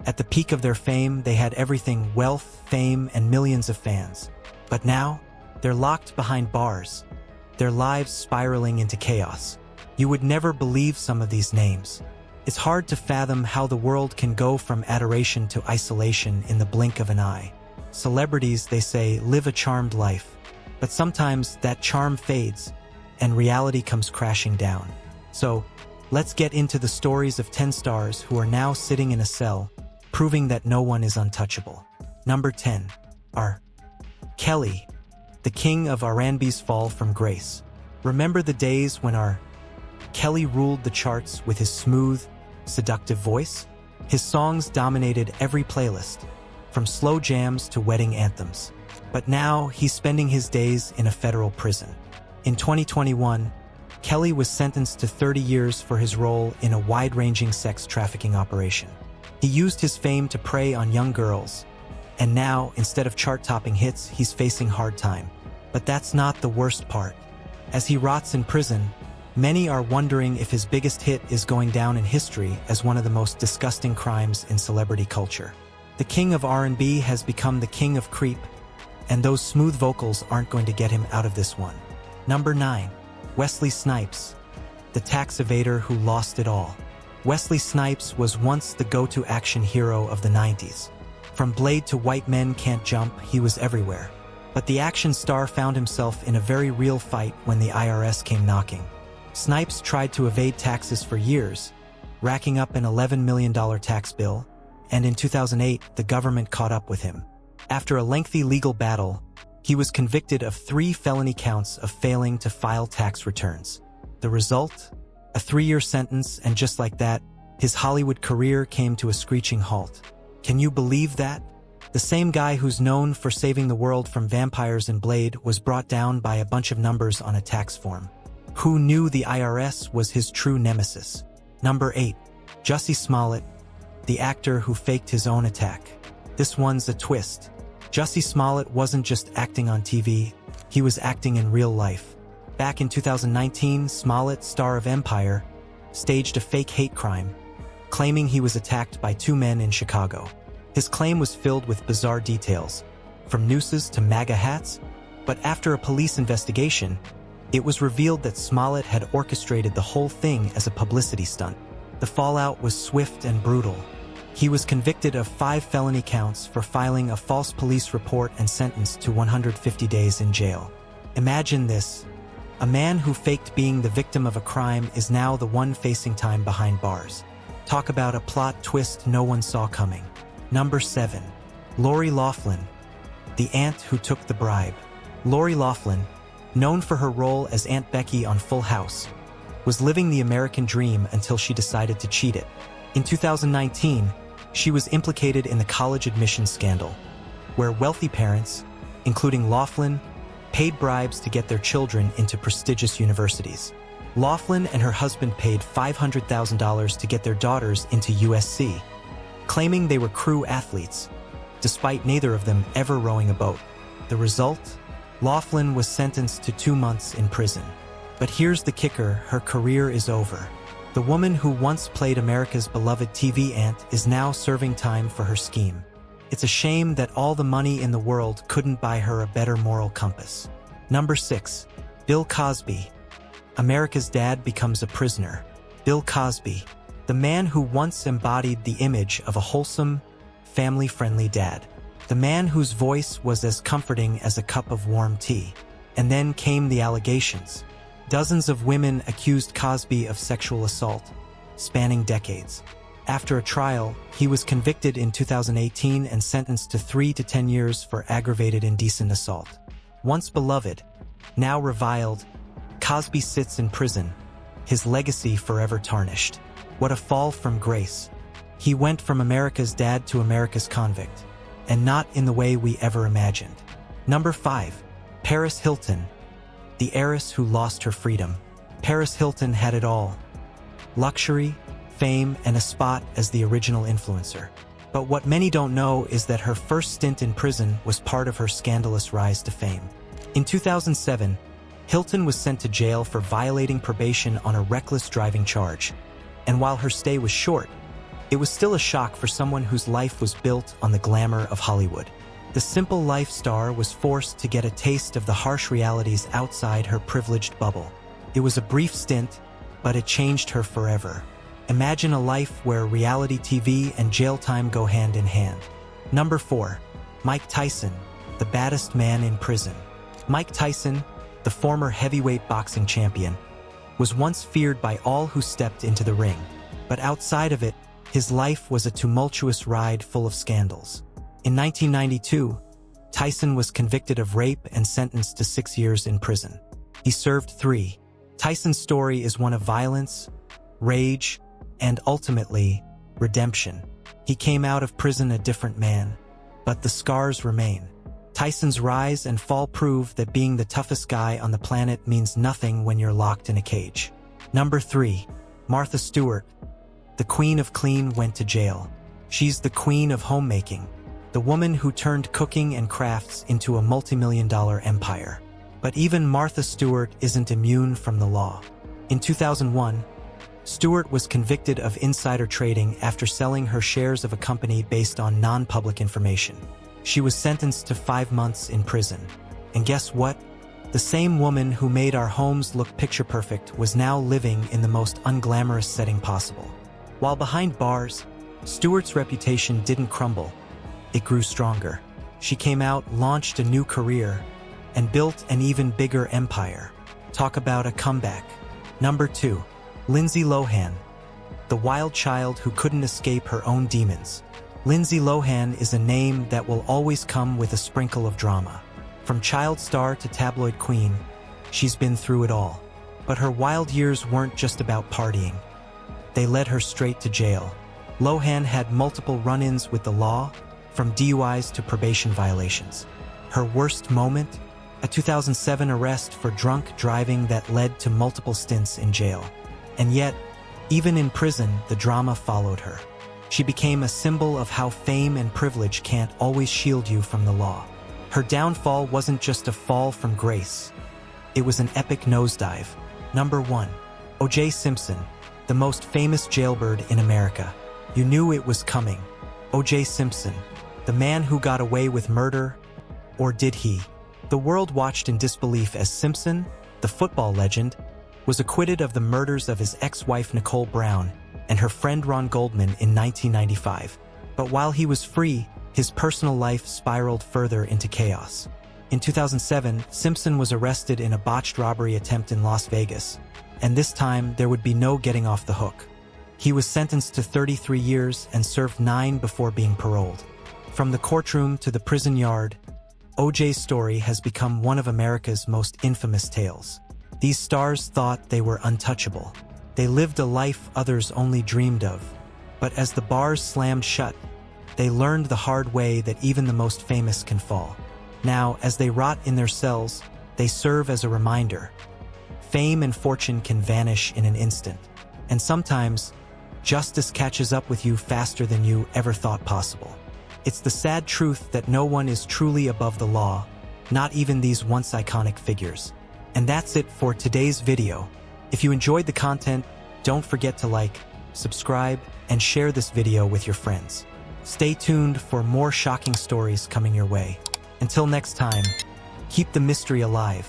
At the peak of their fame, they had everything: wealth, fame, and millions of fans. But now, they're locked behind bars, their lives spiraling into chaos. You would never believe some of these names. It's hard to fathom how the world can go from adoration to isolation in the blink of an eye. Celebrities, they say, live a charmed life. But sometimes that charm fades, and reality comes crashing down. So, let's get into the stories of 10 stars who are now sitting in a cell, proving that no one is untouchable. Number 10. R. Kelly, the king of R&B's fall from grace. Remember the days when R. Kelly ruled the charts with his smooth, seductive voice? His songs dominated every playlist, from slow jams to wedding anthems. But now he's spending his days in a federal prison. In 2021, Kelly was sentenced to 30 years for his role in a wide-ranging sex trafficking operation. He used his fame to prey on young girls, and now, instead of chart-topping hits, he's facing hard time. But that's not the worst part. As he rots in prison, many are wondering if his biggest hit is going down in history as one of the most disgusting crimes in celebrity culture. The king of R&B has become the king of creep, and those smooth vocals aren't going to get him out of this one. Number 9. Wesley Snipes, the tax evader who lost it all. Wesley Snipes was once the go-to action hero of the 90s. From Blade to White Men Can't Jump, he was everywhere. But the action star found himself in a very real fight when the IRS came knocking. Snipes tried to evade taxes for years, racking up an $11 million tax bill, and in 2008, the government caught up with him. After a lengthy legal battle, he was convicted of 3 felony counts of failing to file tax returns. The result? A 3-year sentence, and just like that, his Hollywood career came to a screeching halt. Can you believe that? The same guy who's known for saving the world from vampires in Blade was brought down by a bunch of numbers on a tax form. Who knew the IRS was his true nemesis? Number 8. Jussie Smollett, the actor who faked his own attack. This one's a twist. Jussie Smollett wasn't just acting on TV, he was acting in real life. Back in 2019, Smollett, star of Empire, staged a fake hate crime, claiming he was attacked by 2 men in Chicago. His claim was filled with bizarre details, from nooses to MAGA hats, but after a police investigation, it was revealed that Smollett had orchestrated the whole thing as a publicity stunt. The fallout was swift and brutal. He was convicted of 5 felony counts for filing a false police report and sentenced to 150 days in jail. Imagine this. A man who faked being the victim of a crime is now the one facing time behind bars. Talk about a plot twist no one saw coming. Number 7. Lori Loughlin, the aunt who took the bribe. Lori Loughlin, known for her role as Aunt Becky on Full House, was living the American dream until she decided to cheat it. In 2019, she was implicated in the college admissions scandal, where wealthy parents, including Loughlin, paid bribes to get their children into prestigious universities. Loughlin and her husband paid $500,000 to get their daughters into USC, claiming they were crew athletes, despite neither of them ever rowing a boat. The result? Loughlin was sentenced to 2 months in prison. But here's the kicker, her career is over. The woman who once played America's beloved TV aunt is now serving time for her scheme. It's a shame that all the money in the world couldn't buy her a better moral compass. Number 6. Bill Cosby. America's dad becomes a prisoner. Bill Cosby, the man who once embodied the image of a wholesome, family-friendly dad. The man whose voice was as comforting as a cup of warm tea. And then came the allegations. Dozens of women accused Cosby of sexual assault, spanning decades. After a trial, he was convicted in 2018 and sentenced to 3 to 10 years for aggravated indecent assault. Once beloved, now reviled, Cosby sits in prison, his legacy forever tarnished. What a fall from grace. He went from America's dad to America's convict, and not in the way we ever imagined. Number 5. Paris Hilton, the heiress who lost her freedom. Paris Hilton had it all: luxury, fame, and a spot as the original influencer. But what many don't know is that her first stint in prison was part of her scandalous rise to fame. In 2007, Hilton was sent to jail for violating probation on a reckless driving charge. And while her stay was short, it was still a shock for someone whose life was built on the glamour of Hollywood. The simple life star was forced to get a taste of the harsh realities outside her privileged bubble. It was a brief stint, but it changed her forever. Imagine a life where reality TV and jail time go hand in hand. Number 4. Mike Tyson, the baddest man in prison. Mike Tyson, the former heavyweight boxing champion, was once feared by all who stepped into the ring. But outside of it, his life was a tumultuous ride full of scandals. In 1992, Tyson was convicted of rape and sentenced to 6 years in prison. He served 3. Tyson's story is one of violence, rage, and ultimately, redemption. He came out of prison a different man, but the scars remain. Tyson's rise and fall prove that being the toughest guy on the planet means nothing when you're locked in a cage. Number 3. Martha Stewart, the Queen of Clean, went to jail. She's the queen of homemaking, the woman who turned cooking and crafts into a multi-million-dollar empire. But even Martha Stewart isn't immune from the law. In 2001, Stewart was convicted of insider trading after selling her shares of a company based on non-public information. She was sentenced to 5 months in prison. And guess what? The same woman who made our homes look picture-perfect was now living in the most unglamorous setting possible. While behind bars, Stewart's reputation didn't crumble. It grew stronger. She came out, launched a new career, and built an even bigger empire. Talk about a comeback. Number 2. Lindsay Lohan, the wild child who couldn't escape her own demons. Lindsay Lohan is a name that will always come with a sprinkle of drama. From child star to tabloid queen, she's been through it all. But her wild years weren't just about partying. They led her straight to jail. Lohan had multiple run-ins with the law, from DUIs to probation violations. Her worst moment? A 2007 arrest for drunk driving that led to multiple stints in jail. And yet, even in prison, the drama followed her. She became a symbol of how fame and privilege can't always shield you from the law. Her downfall wasn't just a fall from grace. It was an epic nosedive. Number 1. O.J. Simpson, the most famous jailbird in America. You knew it was coming. O.J. Simpson, the man who got away with murder, or did he? The world watched in disbelief as Simpson, the football legend, was acquitted of the murders of his ex-wife Nicole Brown and her friend Ron Goldman in 1995. But while he was free, his personal life spiraled further into chaos. In 2007, Simpson was arrested in a botched robbery attempt in Las Vegas, and this time there would be no getting off the hook. He was sentenced to 33 years and served 9 before being paroled. From the courtroom to the prison yard, O.J.'s story has become one of America's most infamous tales. These stars thought they were untouchable. They lived a life others only dreamed of. But as the bars slammed shut, they learned the hard way that even the most famous can fall. Now, as they rot in their cells, they serve as a reminder. Fame and fortune can vanish in an instant. And sometimes, justice catches up with you faster than you ever thought possible. It's the sad truth that no one is truly above the law, not even these once iconic figures. And that's it for today's video. If you enjoyed the content, don't forget to like, subscribe, and share this video with your friends. Stay tuned for more shocking stories coming your way. Until next time, keep the mystery alive.